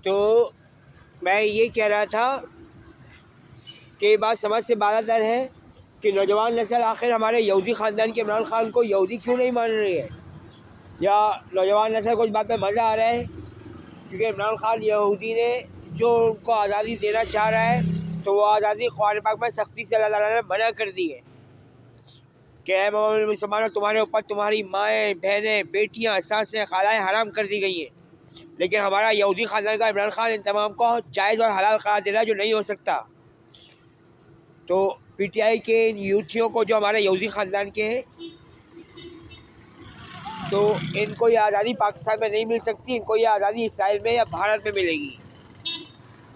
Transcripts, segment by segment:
तो मैं ये कह रहा था कि ये बात समझ से बालातर है कि नौजवान नस्ल आखिर हमारे यहूदी ख़ानदान के इमरान खान को यहूदी क्यों नहीं मान रही है, या नौजवान नस्ल को इस बात में मज़ा आ रहा है क्योंकि इमरान खान यहूदी ने जो उनको आज़ादी देना चाह रहा है तो वो आज़ादी कुरान पाक में सख्ती से अल्लाह ताला ने मना कर दी है कि ऐ मुसलमानों, तुम्हारे ऊपर तुम्हारी माएँ, बहनें, बेटियाँ, सासें, खालाएँ हराम कर दी गई हैं, लेकिन हमारा यहूदी ख़ानदान का इमरान खान इन तमाम को जायज़ और हलाल करार दे रहा है, जो नहीं हो सकता। तो पीटीआई के इन यूथियों को जो हमारे यहूदी ख़ानदान के हैं, तो इनको ये आज़ादी पाकिस्तान में नहीं मिल सकती, इनको ये आज़ादी इसराइल में या भारत में मिलेगी,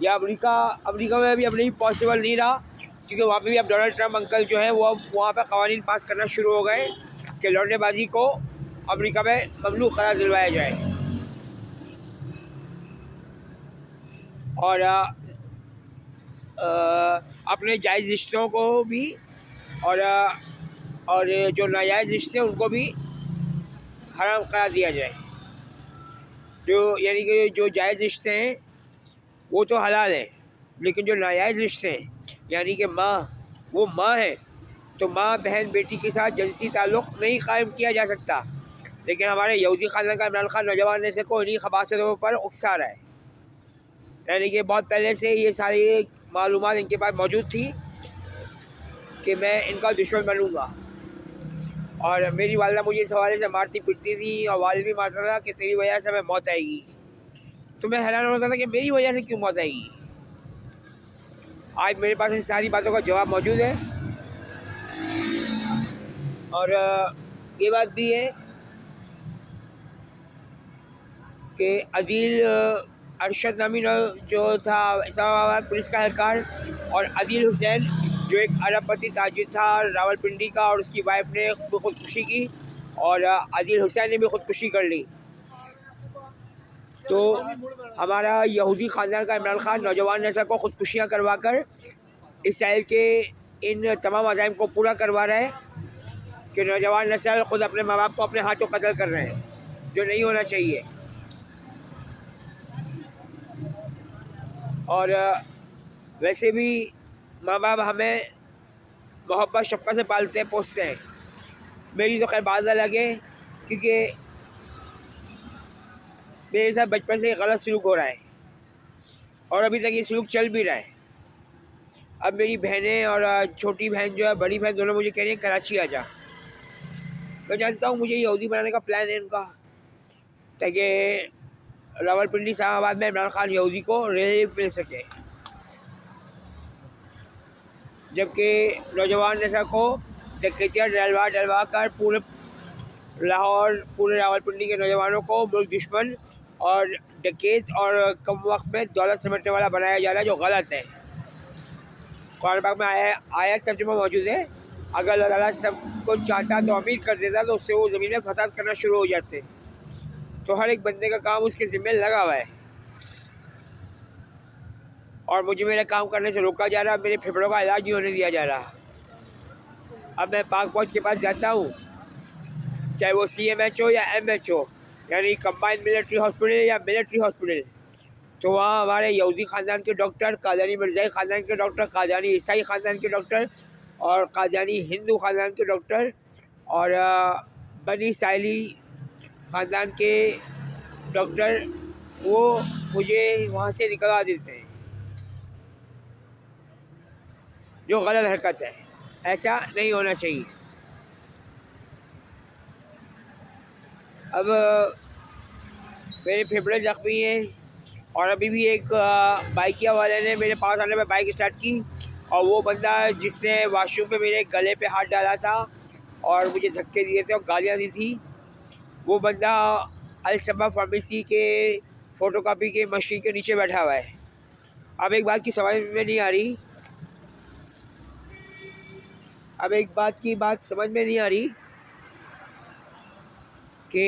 या अमेरिका में भी अब नहीं पॉसिबल नहीं रहा, क्योंकि वहाँ पे भी अब डोनाल्ड ट्रम्प अंकल जो हैं वो अब वहाँ पे कवानीन पास करना शुरू हो गए कि लौटनेबाजी को अमेरिका में ममनू करार दिलवाया जाए। और अपने जायज़ रिश्तों को भी और जो नाजायज़ रिश्ते हैं उनको भी हराम करार दिया जाए। जो यानी कि जो जायज़ रिश्ते हैं वो तो हलाल है, लेकिन जो नाजायज़ रिश्ते हैं यानी कि वो माँ है, तो माँ बहन बेटी के साथ जिनसी ताल्लुक़ नहीं कायम किया जा सकता, लेकिन हमारे यहूदी ख़ानदान का इमरान खान नौजवान ने से को इन्हीं खबासतों पर उकसा रहा है। यानी कि बहुत पहले से ये सारी मालूमात इनके पास मौजूद थी कि मैं इनका दुश्मन बनूँगा, और मेरी वालिदा मुझे इस हवाले से मारती पिटती थी और वालिद भी मारता था कि तेरी वजह से हमें मौत आएगी। तो मैं हैरान होता था कि मेरी वजह से क्यों मौत आएगी। आज मेरे पास इन सारी बातों का जवाब मौजूद है, और ये बात भी है कि अदील अरशद नामी जो था इस्लामाबाद पुलिस का एहलकार, और अदील हुसैन जो एक अरबपति ताजिर था रावलपिंडी का, और उसकी वाइफ ने खुदकुशी की, और अदील हुसैन ने भी खुदकुशी कर ली। तो हमारा यहूदी ख़ानदान का इमरान खान नौजवान नस्ल को खुदकुशियाँ करवा कर इसराइल के इन तमाम अज़ाइम को पूरा करवा रहा है कि नौजवान नस्ल ख़ुद अपने माँ बाप को अपने हाथों कत्ल कर रहे हैं, जो नहीं होना चाहिए। और वैसे भी माँ बाप हमें मोहब्बत शफ़क़त से पालते हैं, पोसते हैं। मेरी तो खैर बात अलग है, क्योंकि मेरे साथ बचपन से गलत सलूक हो रहा है और अभी तक ये सलूक चल भी रहा है। अब मेरी बहनें और छोटी बहन जो है, बड़ी बहन, दोनों मुझे कह रही हैं कराची आ जा। मैं जानता हूँ मुझे यहूदी बनाने का प्लान है इनका, ताकि रावलपिंडी इस्लामाबाद में इमरान खान यहूदी को रिलीफ मिल सके, जबकि नौजवान नस्ल को डकैतियाँ डलवा कर पूरे लाहौर, पूरे रावलपिंडी के नौजवानों को मुल्क दुश्मन और डकैत और कम वक्त में दौलत समेटने वाला बनाया जा रहा है, जो गलत है। कुरान पाक में आयत तर्जुमा मौजूद है, अगर अल्लाह ताला सब कुछ चाहता तो अमीर कर देता तो उससे वो ज़मीन में फसाद करना शुरू हो जाते। तो हर एक बंदे का काम उसके ज़िम्मे लगा हुआ है, और मुझे मेरा काम करने से रोका जा रहा है, मेरे फेफड़ों का इलाज नहीं होने दिया जा रहा। अब मैं पाक फौज के पास जाता हूँ, चाहे वो CMH हो या MH हो, यानी कंबाइंड मिलिट्री हॉस्पिटल या मिलिट्री हॉस्पिटल, तो वहाँ हमारे यहूदी ख़ानदान के डॉक्टर, कादियानी मिर्ज़ाई ख़ानदान के डॉक्टर, कादियानी ईसाई ख़ानदान के डॉक्टर, और कादियानी हिंदू ख़ानदान के डॉक्टर, और बनी इस्राइली ख़ानदान के डॉक्टर, वो मुझे वहाँ से निकलवा देते हैं, जो गलत हरकत है। ऐसा नहीं होना चाहिए। अब मेरे फेफड़े ज़ख्मी हैं, और अभी भी एक बाइकिया वाले ने मेरे पास आने में बाइक स्टार्ट की, और वो बंदा जिसने वाशरूम पे मेरे गले पे हाथ डाला था और मुझे धक्के दिए थे और गालियाँ दी थी, वो बंदा अल-सबा फार्मेसी के फ़ोटोकॉपी के मशीन के नीचे बैठा हुआ है। अब एक बात की समझ में नहीं आ रही कि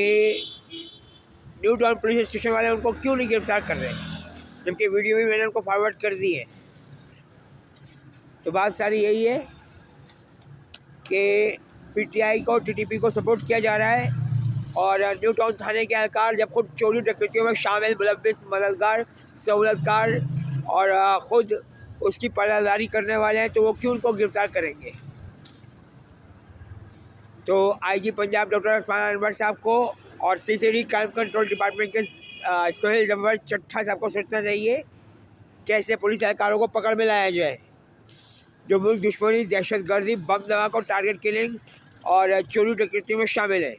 न्यू टाउन पुलिस स्टेशन वाले उनको क्यों नहीं गिरफ्तार कर रहे, जबकि वीडियो भी मैंने उनको फॉरवर्ड कर दी है। तो बात सारी यही है कि PTI को, TTP को सपोर्ट किया जा रहा है, और न्यू टाउन थाने के एहलकार जब खुद चोरी डकैतियों में शामिल मुलव्विस, मददगार, सहूलतकार और ख़ुद उसकी पर्दादारी करने वाले हैं तो वो क्यों उनको गिरफ़्तार करेंगे। तो आईजी पंजाब डॉक्टर उस्मान अनवर साहब को और सीसीडी क्राइम कंट्रोल डिपार्टमेंट के सोहेल जमवर चट्ठा साहब को सोचना चाहिए कैसे पुलिस एहलकारों को पकड़ में लाया जाए जो मुल्क दुश्मनी, दहशतगर्दी, बम धमाका और टारगेट किलिंग और चोरी डकैती में शामिल है।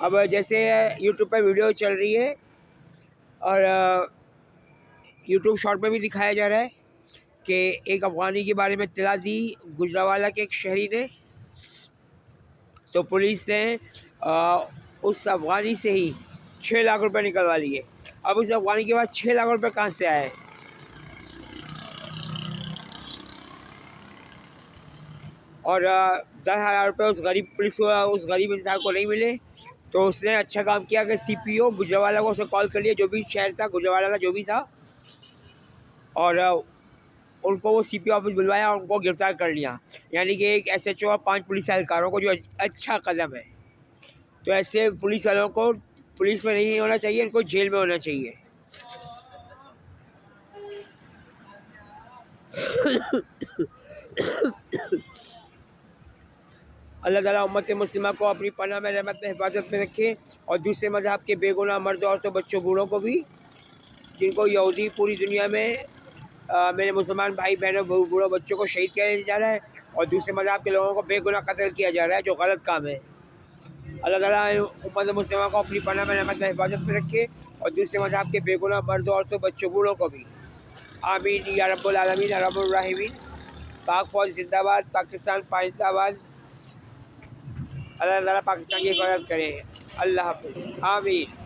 अब जैसे यूट्यूब पर वीडियो चल रही है और यूट्यूब शॉर्ट में भी दिखाया जा रहा है कि एक अफगानी के बारे में इत्तला दी गुजरावाला के एक शहरी ने, तो पुलिस ने उस अफगानी से ही 6 लाख रुपए निकलवा लिए। अब उस अफगानी के पास 6 लाख रुपए कहाँ से आए? और 10,000 रुपये उस गरीब पुलिस उस गरीब इंसान को नहीं मिले तो उसने अच्छा काम किया कि सीपीओ गुजरावाला को उसे कॉल कर लिया, जो भी शहर था गुजरावाला का जो भी था, और उनको वो सीपीओ ऑफिस बुलवाया और उनको गिरफ्तार कर लिया। यानी कि एक एसएचओ और 5 पुलिस एहलकारों को, जो अच्छा कदम है। तो ऐसे पुलिस वालों को पुलिस में नहीं होना चाहिए, इनको जेल में होना चाहिए। अल्लाह ताला उम्मत मुस्लिमा को अपनी पनाह में, रहमत में, हिफाजत में रखे और दूसरे मज़हब के बेगुनाह मर्द, औरतों, बच्चों, बूढ़ों को भी, जिनको यहूदी पूरी दुनिया में मेरे मुसलमान भाई बहनों, बूढ़ों बच्चों को शहीद किया जा रहा है और दूसरे मज़हब के लोगों को बेगुनाह कत्ल किया जा रहा है, जो गलत काम है। अल्लाह ताला उम्मत मुस्लिमा को अपनी पनाह में, रहमत में, हिफाजत में रखे और दूसरे मज़हब के बेगुनाह मर्द, औरतों, बच्चों, बूढ़ों को भी। आमीन या रब्बुल आलमीन अर्हमुर राहिमीन। पाक फौज जिंदाबाद, पाकिस्तान पाइंदाबाद। अल्लाह ताला पाकिस्तान की हिफाजत करे। अल्लाह हाफ़िज़। आमीन।